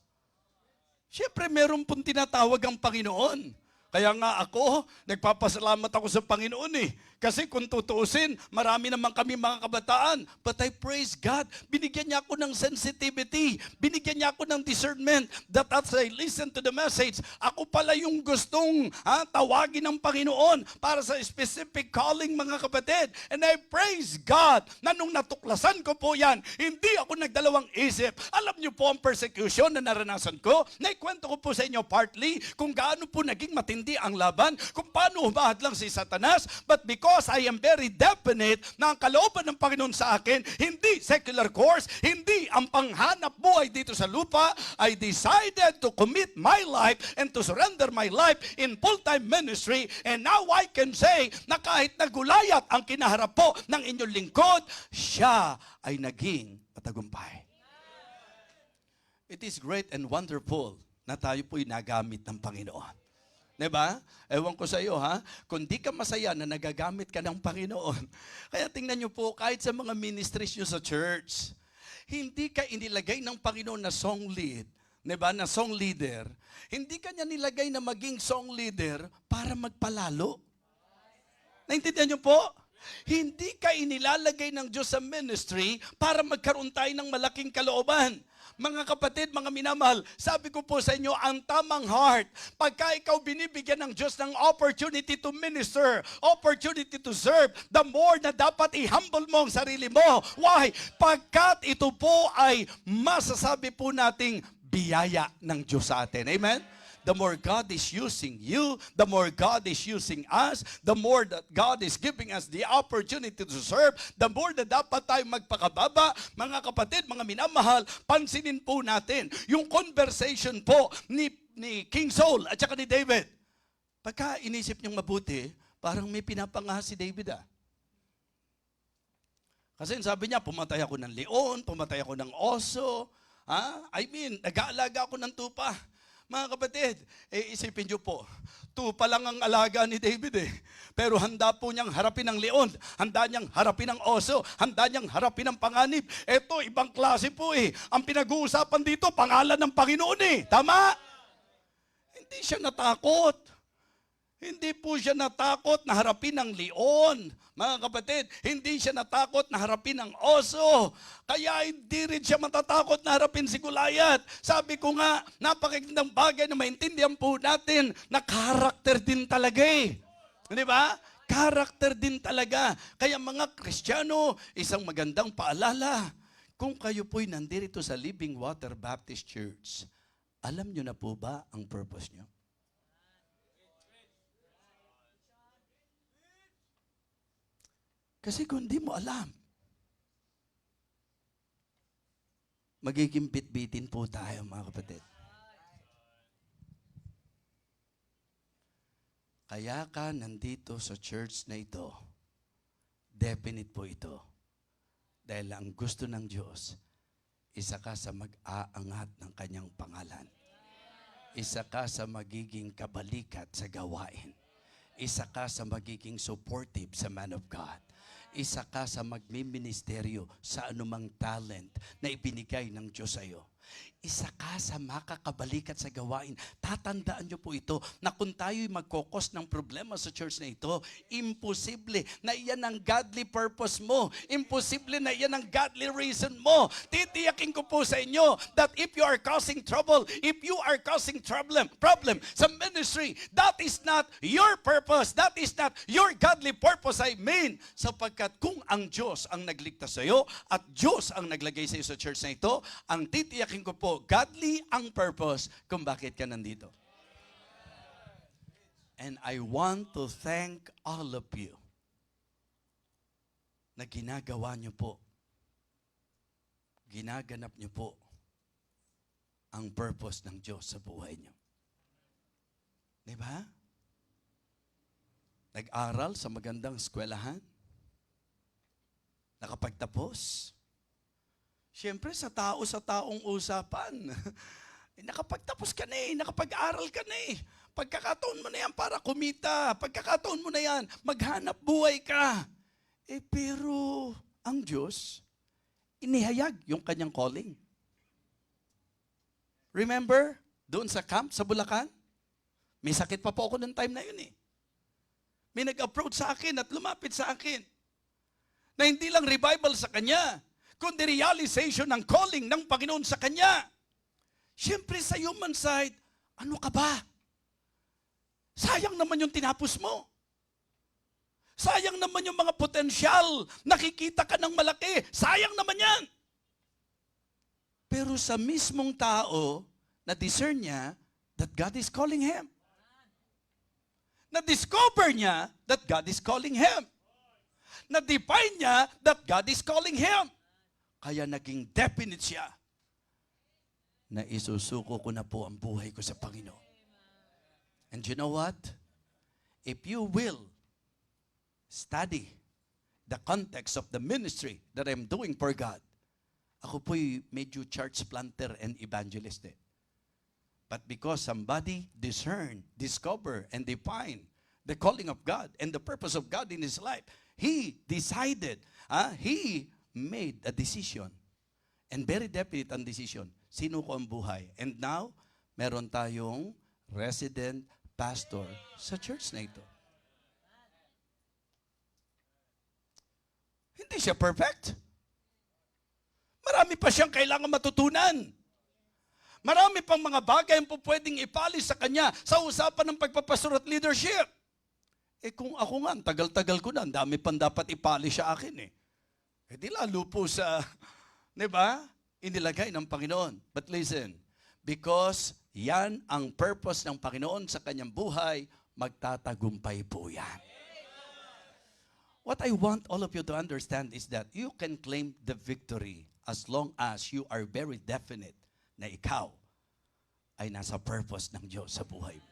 Siyempre, meron pong tinatawag ang Panginoon. Kaya nga ako, nagpapasalamat ako sa Panginoon eh. Kasi kung tutuusin, marami naman kami mga kabataan. But I praise God. Binigyan niya ako ng sensitivity. Binigyan niya ako ng discernment. That as I listen to the message, ako pala yung gustong tawagin ng Panginoon para sa specific calling, mga kapatid. And I praise God na nung natuklasan ko po yan, hindi ako nagdalawang isip. Alam niyo po ang persecution na naranasan ko. Naikwento ko po sa inyo partly kung gaano po naging matindi ang laban, kung paano humahad lang si Satanas. But because I am very definite na ang kalooban ng Panginoon sa akin, hindi secular course, hindi ang panghanap buhay dito sa lupa, I decided to commit my life and to surrender my life in full-time ministry. And now I can say na kahit na Goliath ang kinaharap po ng inyong lingkod, siya ay naging matagumpay. It is great and wonderful na tayo po'y nagamit ng Panginoon. Diba? Ewan ko sa iyo kung di ka masaya na nagagamit ka ng Panginoon. Kaya tingnan niyo po, kahit sa mga ministries niyo sa church, hindi ka inilagay ng Panginoon na song lead, diba? Na song leader. Hindi ka niya nilagay na maging song leader para magpalalo. Naintindihan niyo po? Hindi ka inilalagay ng Diyos sa ministry para magkaroon tayo ng malaking kalooban. Mga kapatid, mga minamahal, sabi ko po sa inyo, ang tamang heart, pagka ikaw binibigyan ng Diyos ng opportunity to minister, opportunity to serve, the more na dapat i-humble mo ang sarili mo. Why? Pagkat ito po ay masasabi po nating biyaya ng Diyos sa atin. Amen? The more God is using you, the more God is using us, the more that God is giving us the opportunity to serve, the more na dapat tayo magpakababa. Mga kapatid, mga minamahal, pansinin po natin yung conversation po ni King Saul at saka ni David. Pagka inisip niyong mabuti, parang may pinapangahas si David Kasi sabi niya, pumatay ako ng leon, pumatay ako ng oso, nag-aalaga ako ng tupa. Mga kapatid, isipin niyo po, tupa lang ang alaga ni David Pero handa po niyang harapin ang leon, handa niyang harapin ang oso, handa niyang harapin ang panganib. Ito, ibang klase po Ang pinag-uusapan dito, pangalan ng Panginoon Tama? Hindi siya natakot. Hindi po siya natakot na harapin ang leon. Mga kapatid, hindi siya natakot na harapin ang oso. Kaya hindi rin siya matatakot na harapin si Goliath. Sabi ko nga, napakagandang bagay na maintindihan po natin na karakter din talaga Di ba? Karakter din talaga. Kaya mga Kristiyano, isang magandang paalala. Kung kayo po'y nandito sa Living Water Baptist Church, alam nyo na po ba ang purpose nyo? Kasi kung di mo alam, magiging bitbitin po tayo, mga kapatid. Kaya ka nandito sa church na ito, definite po ito. Dahil ang gusto ng Diyos, isa ka sa mag-aangat ng kanyang pangalan. Isa ka sa magiging kabalikat sa gawain. Isa ka sa magiging supportive sa man of God. Isa ka sa magmiministeryo sa anumang talent na ibinigay ng Diyos sa iyo. isa ka sa makakabalikat sa gawain. Tatandaan niyo po ito, na kung tayo'y magkokos ng problema sa church na ito, imposible na iyan ang godly purpose mo. Imposible na iyan ang godly reason mo. Titiyakin ko po sa inyo that if you are causing trouble, if you are causing problem sa ministry, that is not your purpose. That is not your godly purpose, I mean. Sapagkat kung ang Diyos ang nagligtas sa iyo at Diyos ang naglagay sa iyo sa church na ito, ang titiyakin ko po, godly ang purpose kung bakit ka nandito. And I want to thank all of you na ginagawa niyo po, ginaganap niyo po ang purpose ng Diyos sa buhay niyo. Diba? Nag-aral sa magandang eskwelahan, nakapagtapos. Siyempre, sa taong usapan. Nakapagtapos ka na nakapag-aral ka na Pagkakataon mo na yan para kumita. Pagkakataon mo na yan, maghanap buhay ka. Pero ang Diyos, inihayag yung kanyang calling. Remember, doon sa camp, sa Bulacan, may sakit pa po ako noong time na yun May nag-approach sa akin at lumapit sa akin na hindi lang revival sa kanya, kundi realization ng calling ng Panginoon sa kanya. Siyempre sa human side, ano ka ba? Sayang naman yung tinapos mo. Sayang naman yung mga potensyal. Nakikita ka ng malaki. Sayang naman yan. Pero sa mismong tao, na-discern niya that God is calling him. Na-discover niya that God is calling him. Na-define niya that God is calling him. Kaya naging definite siya na isusuko ko na po ang buhay ko sa Panginoon. And you know what? If you will study the context of the ministry that I'm doing for God, ako po'y medyo church planter and evangelist But because somebody discover, and define the calling of God and the purpose of God in his life, he decided, he made a decision. And very definite ang decision. Sino ko ang buhay? And now, meron tayong resident pastor sa church na ito. Hindi siya perfect. Marami pa siyang kailangan matutunan. Marami pang mga bagay ang pwedeng ipali sa kanya sa usapan ng pagpapastor at leadership. Kung ako nga, tagal-tagal ko na, ang dami pang dapat ipali sa akin di lalo po sa, di ba? Inilagay ng Panginoon. But listen, because yan ang purpose ng Panginoon sa kanyang buhay, magtatagumpay po yan. What I want all of you to understand is that you can claim the victory as long as you are very definite na ikaw ay nasa purpose ng Diyos sa buhay mo.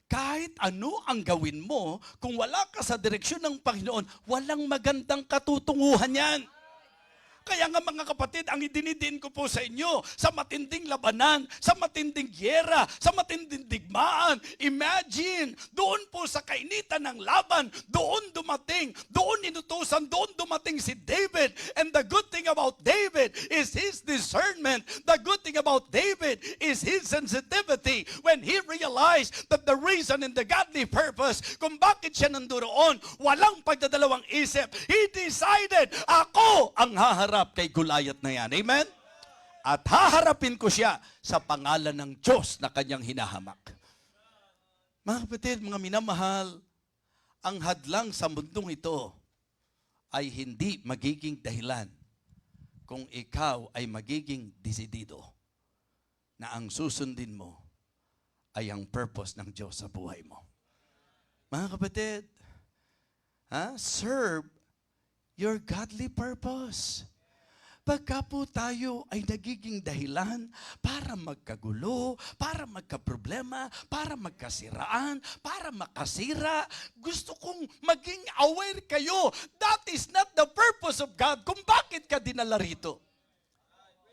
Kahit ano ang gawin mo, kung wala ka sa direksyon ng Panginoon, walang magandang katutunguhan yan. Kaya nga mga kapatid, ang idinidiin ko po sa inyo, sa matinding labanan, sa matinding gyera, sa matinding digmaan, imagine, doon po sa kainitan ng laban, doon inutusan, doon dumating si David. And the good thing about David is his discernment. The good thing about David is his sensitivity. When he realized that the reason and the godly purpose kung bakit siya nandoon, walang pagdadalawang isip. He decided, ako ang haharap kay Goliath na yan. Amen? At haharapin ko siya sa pangalan ng Diyos na kanyang hinahamak. Mga kapatid, mga minamahal, ang hadlang sa mundong ito ay hindi magiging dahilan kung ikaw ay magiging desidido na ang susundin mo ay ang purpose ng Diyos sa buhay mo. Mga kapatid, serve your godly purpose. Pagka po tayo ay nagiging dahilan para magkagulo, para magkaproblema, para magkasiraan, para makasira, gusto kong maging aware kayo. That is not the purpose of God kung bakit ka dinala rito.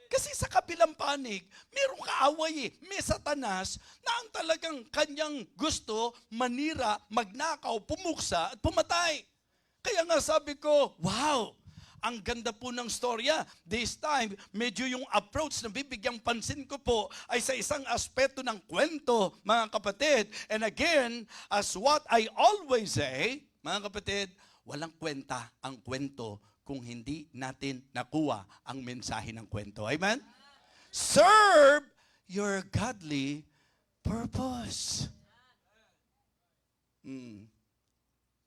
Kasi sa kabilang panig, mayroong kaaway may Satanas na ang talagang kanyang gusto manira, magnakaw, pumuksa at pumatay. Kaya nga sabi ko, wow! ang ganda po ng storya. This time, medyo yung approach na bibigyang pansin ko po ay sa isang aspeto ng kwento, mga kapatid. And again, as what I always say, mga kapatid, walang kwenta ang kwento kung hindi natin nakuha ang mensahe ng kwento. Amen? Serve your godly purpose.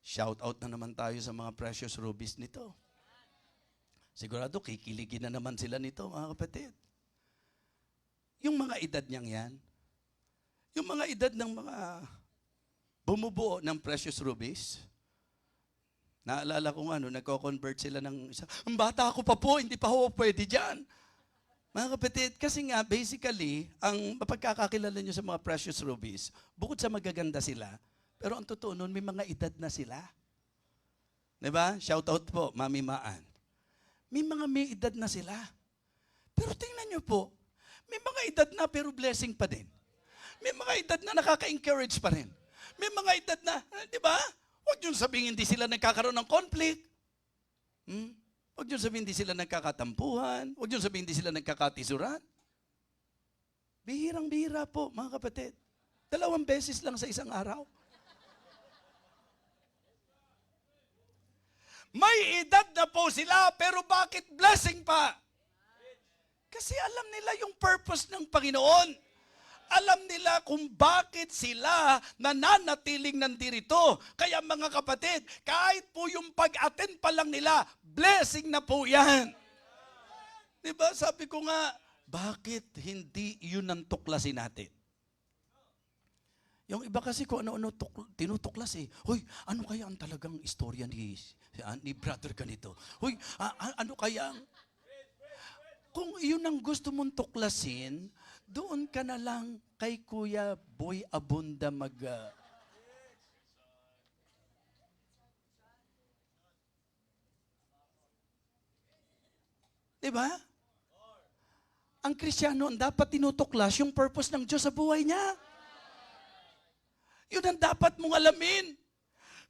Shout out na naman tayo sa mga precious rubies nito. Sigurado kikiligin na naman sila nito, mga kapatid. Yung mga edad niyang yan, yung mga edad ng mga bumubuo ng precious rubies, naalala ko nga, nagko-convert sila ng isa. Ang bata ako pa po, hindi pa ako pwede dyan. Mga kapatid, kasi nga, basically, ang mapagkakakilala nyo sa mga precious rubies, bukod sa magaganda sila, pero ang totoo nun, may mga edad na sila. Diba? Shout out po, Mami Maan. May edad na sila. Pero tingnan nyo po, may mga edad na pero blessing pa din. May mga edad na nakaka-encourage pa rin. May mga edad na, di ba? Huwag nyo sabihin hindi sila nagkakaroon ng conflict. Huwag nyo sabihin hindi sila nagkakatampuhan. Huwag nyo sabihin hindi sila nagkakatisuran. Bihirang-bihira po, mga kapatid. 2 beses lang sa isang araw. May edad na po sila, pero bakit blessing pa? Kasi alam nila yung purpose ng Panginoon. Alam nila kung bakit sila nananatiling nandirito. Kaya mga kapatid, kahit po yung pag-attend pa lang nila, blessing na po yan. Diba? Sabi ko nga, bakit hindi yun ang tuklasin natin? Yung iba kasi kung ano-ano tinutuklas eh. Hoy, ano kaya ang talagang istorya ni brother ganito? Hoy, ano kaya ang... Kung yun ang gusto mong tuklasin, doon ka na lang kay Kuya Boy Abunda Diba? Ang Kristiyano ang dapat tinutuklas yung purpose ng Diyos sa buhay niya. Yun ang dapat mong alamin.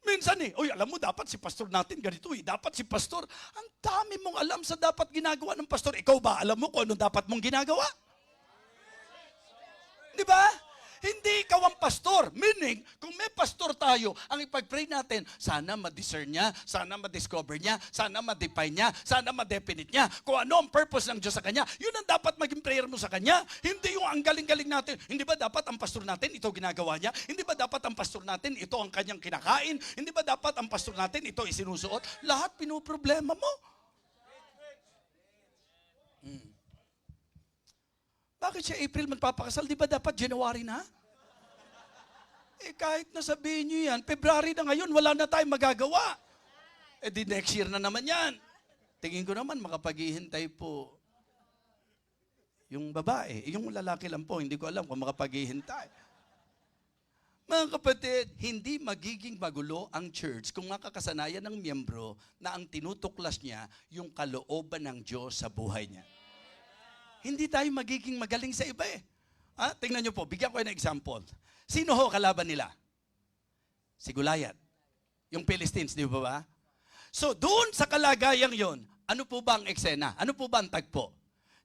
Minsan alam mo, dapat si pastor natin ganito dapat si pastor. Ang dami mong alam sa dapat ginagawa ng pastor. Ikaw ba, alam mo kung ano dapat mong ginagawa? Di ba? Hindi ikaw ang pastor. Meaning, kung may pastor tayo, ang ipag-pray natin, sana ma-discern niya, sana ma-discover niya, sana ma-define niya, sana ma-definite niya, kung ano ang purpose ng Diyos sa kanya. Yun ang dapat maging prayer mo sa kanya. Hindi yung ang galing-galing natin. Hindi ba dapat ang pastor natin, ito ginagawa niya? Hindi ba dapat ang pastor natin, ito ang kanyang kinakain? Hindi ba dapat ang pastor natin, ito isinusuot? Lahat pinoproblema mo. Bakit siya April magpapakasal? Di ba dapat January na? Kahit na sabihin nyo yan, February na ngayon, wala na tayong magagawa. Di next year na naman yan. Tingin ko naman, makapaghihintay po yung babae. Yung lalaki lang po, hindi ko alam kung makapaghihintay. Mga kapatid, hindi magiging magulo ang church kung makakasanayan ng miyembro na ang tinutuklas niya yung kalooban ng Diyos sa buhay niya. Hindi tayo magiging magaling sa iba eh. Tingnan nyo po, bigyan ko ng example. Sino ho kalaban nila? Si Goliath. Yung Philistines, di ba ba? So, doon sa kalagayang yon, ano po ba ang eksena? Ano po ba ang tagpo?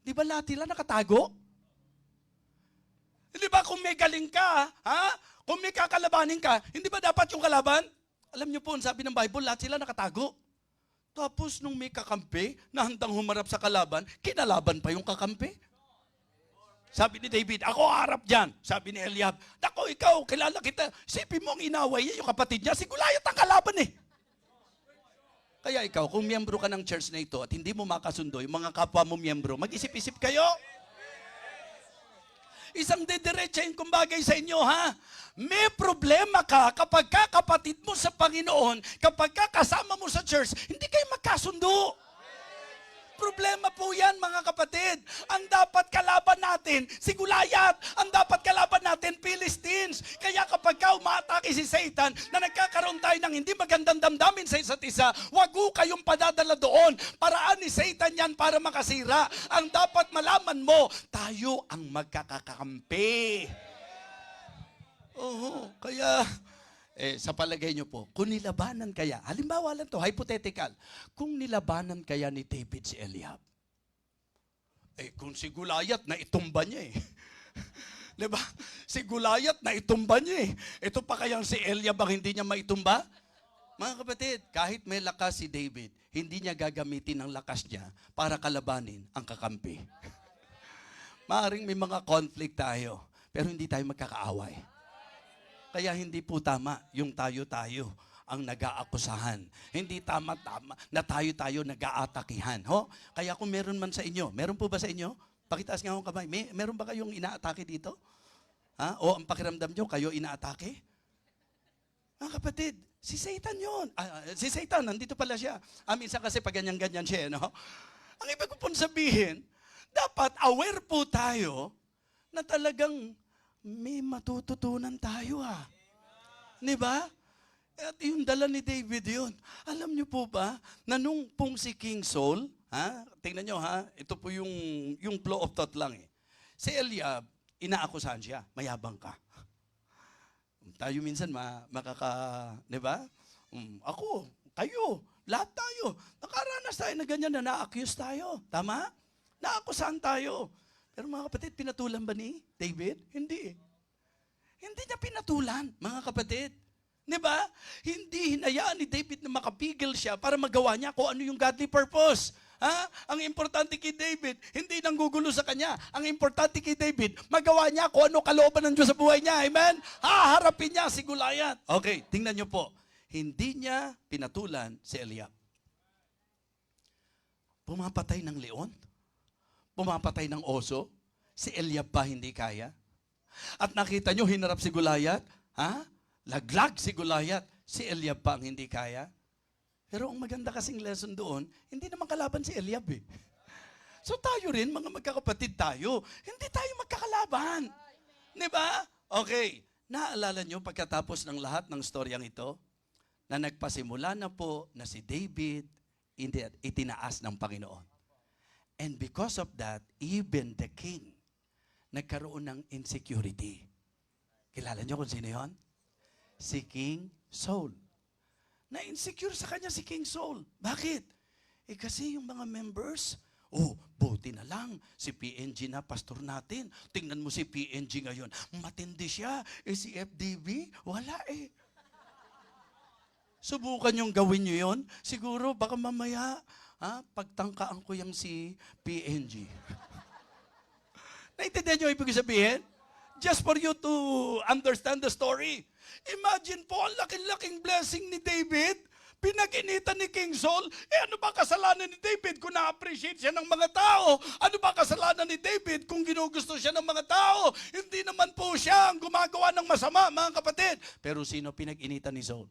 Di ba lahat sila nakatago? Di ba kung may galing ka, kung may kakalabanin ka, hindi ba dapat yung kalaban? Alam nyo po, sabi ng Bible, lahat sila nakatago. Tapos nung may kakampi na handang humarap sa kalaban, kinalaban pa yung kakampi. Sabi ni David, ako harap dyan. Sabi ni Eliab, nako ikaw, kilala kita. Sipin mo ang inaway niya, yung kapatid niya, si Goliath ang kalaban eh. Kaya ikaw, kung miyembro ka ng church na ito at hindi mo makasundo, yung mga kapwa mo miyembro, mag-isip-isip kayo. Isang didiretsahin kong bagay sa inyo, ha? May problema ka kapag kapatid mo sa Panginoon, kapag kasama mo sa church, hindi kayo magkasundo. Problema po yan, mga kapatid. Ang dapat kalaban natin, si Goliath. Ang dapat kalaban natin, Philistines. Kaya kapag umaatake si Satan, na nagkakaroon tayo ng hindi magandang damdamin sa isa't isa, wag ho kayong padadala doon. Paraan ni Satan yan para makasira. Ang dapat malaman mo, tayo ang magkakakampi. Kaya Sa palagay nyo po, kung nilabanan kaya, halimbawa lang to, hypothetical, kung nilabanan kaya ni David si Eliab, kung si Goliath na itumba niya eh. Diba? Si Goliath na itumba niya eh. Ito pa kayang si Eliab ang hindi niya maitumba? Mga kapatid, kahit may lakas si David, hindi niya gagamitin ang lakas niya para kalabanin ang kakampi. Maaring may mga conflict tayo, pero hindi tayo magkakaaway. Kaya hindi po tama yung tayo-tayo ang nag-aakusahan. Hindi tama-tama na tayo-tayo nag-aatakihan. Ho? Kaya kung meron man sa inyo, meron po ba sa inyo? Pakitaas nga akong kamay. Meron ba kayong inaatake dito? Ha? O ang pakiramdam nyo, kayo inaatake? Mga kapatid, si Satan yun. Si Satan, nandito pala siya. Minsan kasi pag ganyan-ganyan siya, no? Ang ibig ko pong sabihin, dapat aware po tayo na talagang may matututunan tayo Di ba? At yung dala ni David yun. Alam niyo po ba, na nung pong si King Saul, tingnan niyo ito po yung flow of thought lang eh. Si Eliab, inaakusahan siya, mayabang ka. Tayo minsan di ba? Ako, kayo, lahat tayo. Nakaranas tayo na ganyan na na-accuse tayo. Tama? Naakusahan tayo. Pero mga kapatid, pinatulan ba ni David? Hindi. Hindi niya pinatulan, mga kapatid. Di ba? Hindi hinayaan ni David na makapigil siya para magawa niya kung ano yung godly purpose. Ang importante kay David, hindi nanggugulo sa kanya. Ang importante kay David, magawa niya kung ano kalooban ng Diyos sa buhay niya. Amen? Haharapin niya si Goliath. Okay, tingnan niyo po. Hindi niya pinatulan si Eliab. Pumapatay ng leon? Pumapatay ng oso? Si Eliab pa hindi kaya? At nakita niyo, hinarap si Goliath? Laglag si Goliath, si Eliab pa ang hindi kaya. Pero ang maganda kasing lesson doon, hindi naman kalaban si Eliab eh. So tayo rin, mga magkakapatid tayo, hindi tayo magkakalaban. Di ba? Okay, naalala nyo pagkatapos ng lahat ng storyang ito, na nagpasimula na po na si David itinaas ng Panginoon. And because of that, even the king, nagkaroon ng insecurity. Kilala nyo kung sino yun? Si King Saul. Na-insecure sa kanya si King Saul. Bakit? Kasi yung mga members, buti na lang, si PNG na pastor natin. Tingnan mo si PNG ngayon. Matindi siya. Si FDB, wala Subukan yung gawin nyo yun. Siguro, baka mamaya, pagtangkaan ko yung si PNG. Naintindihan nyo ibig sabihin? Just for you to understand the story. Imagine po, ang laking-laking blessing ni David, pinag-initan ni King Saul, ano ba kasalanan ni David kung na-appreciate siya ng mga tao? Ano ba kasalanan ni David kung ginugusto siya ng mga tao? Hindi naman po siya ang gumagawa ng masama, mga kapatid. Pero sino pinag-initan ni Saul?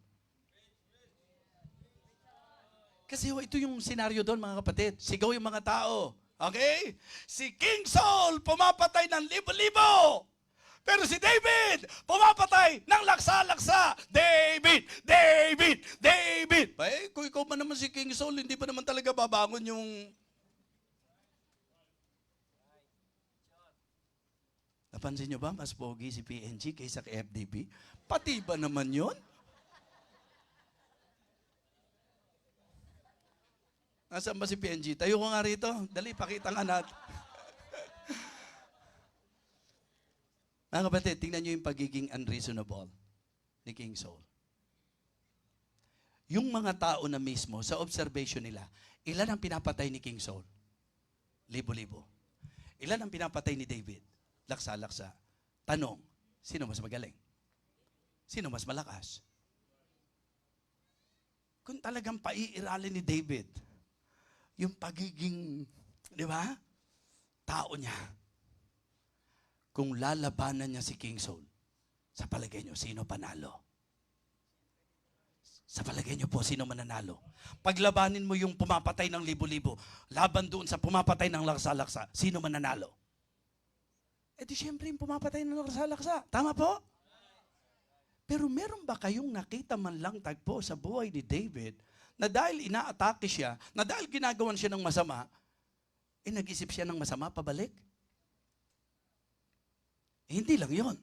Kasi ito yung senaryo doon, mga kapatid. Sigaw yung mga tao. Okay? Si King Saul pumapatay ng libo-libo. Pero si David, pumapatay ng laksa-laksa. David! David! David! Kung ikaw man naman si King Saul, hindi pa naman talaga babangon yung... Napansin nyo ba, mas pogi si PNG kaysa kay FDB? Pati ba naman yun? Nasaan ba si PNG? Tayo ko nga rito. Dali, pakita nga natin. Mga kapatid, tingnan nyo yung pagiging unreasonable ni King Saul. Yung mga tao na mismo, sa observation nila, ilan ang pinapatay ni King Saul? Libo-libo. Ilan ang pinapatay ni David? Laksa-laksa. Tanong, sino mas magaling? Sino mas malakas? Kung talagang paiiralin ni David, yung pagiging, di ba, tao niya, kung lalabanan niya si King Saul, sa palagay niyo, sino panalo? Sa palagay niyo po, sino mananalo? Paglabanin mo yung pumapatay ng libo-libo, laban doon sa pumapatay ng laksa-laksa, sino mananalo? Di syempre yung pumapatay ng laksa-laksa. Tama po? Pero meron ba kayong nakita man lang tagpo sa buhay ni David na dahil inaatake siya, na dahil ginagawan siya ng masama, nag-isip siya ng masama pabalik? Hindi lang yon.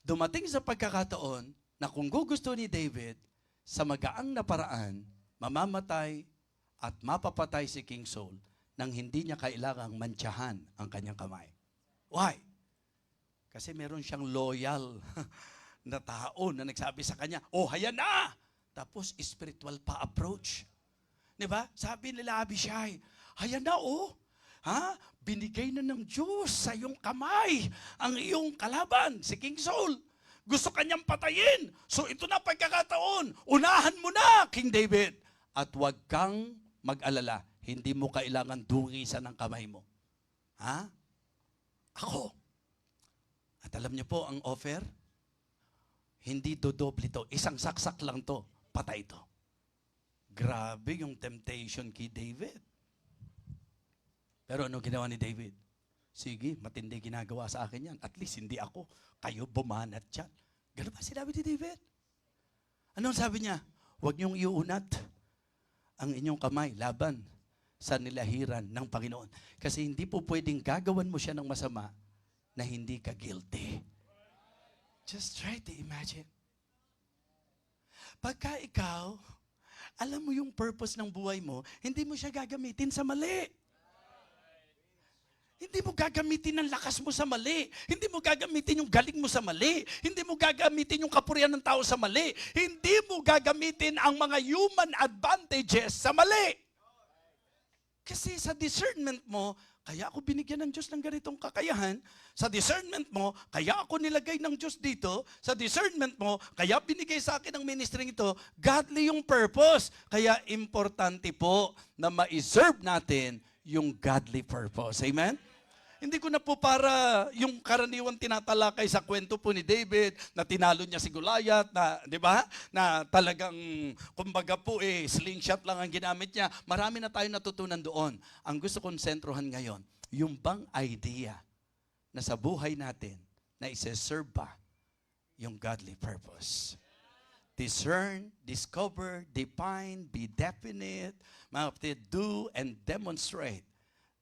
Dumating sa pagkakataon na kung gusto ni David, sa magaang na paraan, mamamatay at mapapatay si King Saul nang hindi niya kailangang mantsahan ang kanyang kamay. Why? Kasi meron siyang loyal na tao na nagsabi sa kanya, oh, haya na! Tapos spiritual pa approach. Diba? Sabi nila Abishai, haya na oh! Ha? Binigay na ng Diyos sa iyong kamay ang iyong kalaban, si King Saul. Gusto kanyang patayin. So ito na pagkakataon. Unahan mo na, King David. At huwag kang mag-alala. Hindi mo kailangan dungisan ng kamay mo. Ha? Ako. At alam niyo po, ang offer, hindi dodoble to. Isang saksak lang to. Patay to. Grabe yung temptation kay David. Pero ano ginawa ni David? Sige, matindi ginagawa sa akin yan. At least hindi ako. Kayo bumanat yan. Ganun ba sinabi ni David? Anong sabi niya? Huwag niyong iunat ang inyong kamay laban sa nilahiran ng Panginoon. Kasi hindi po pwedeng gagawan mo siya ng masama na hindi ka guilty. Just try to imagine. Pagka ikaw, alam mo yung purpose ng buhay mo, hindi mo siya gagamitin sa mali. Hindi mo gagamitin ang lakas mo sa mali. Hindi mo gagamitin yung galing mo sa mali. Hindi mo gagamitin yung kapurihan ng tao sa mali. Hindi mo gagamitin ang mga human advantages sa mali. Kasi sa discernment mo, kaya ako binigyan ng Diyos ng ganitong kakayahan. Sa discernment mo, kaya ako nilagay ng Diyos dito. Sa discernment mo, kaya binigay sa akin ang ministry ito. Godly yung purpose. Kaya importante po na ma-serve natin yung godly purpose. Amen? Hindi ko na po para yung karaniwang tinatalakay sa kwento po ni David na tinalo niya si Goliath na, 'di ba? Na talagang kumbaga po slingshot lang ang ginamit niya. Marami na tayong natutunan doon. Ang gusto kong sentrohan ngayon, yung bang idea na sa buhay natin na isa-serve ba yung godly purpose. Discern, discover, define, be definite, mga kapatid, do and demonstrate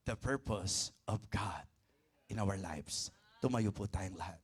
the purpose of God in our lives. Tumayo po tayong lahat.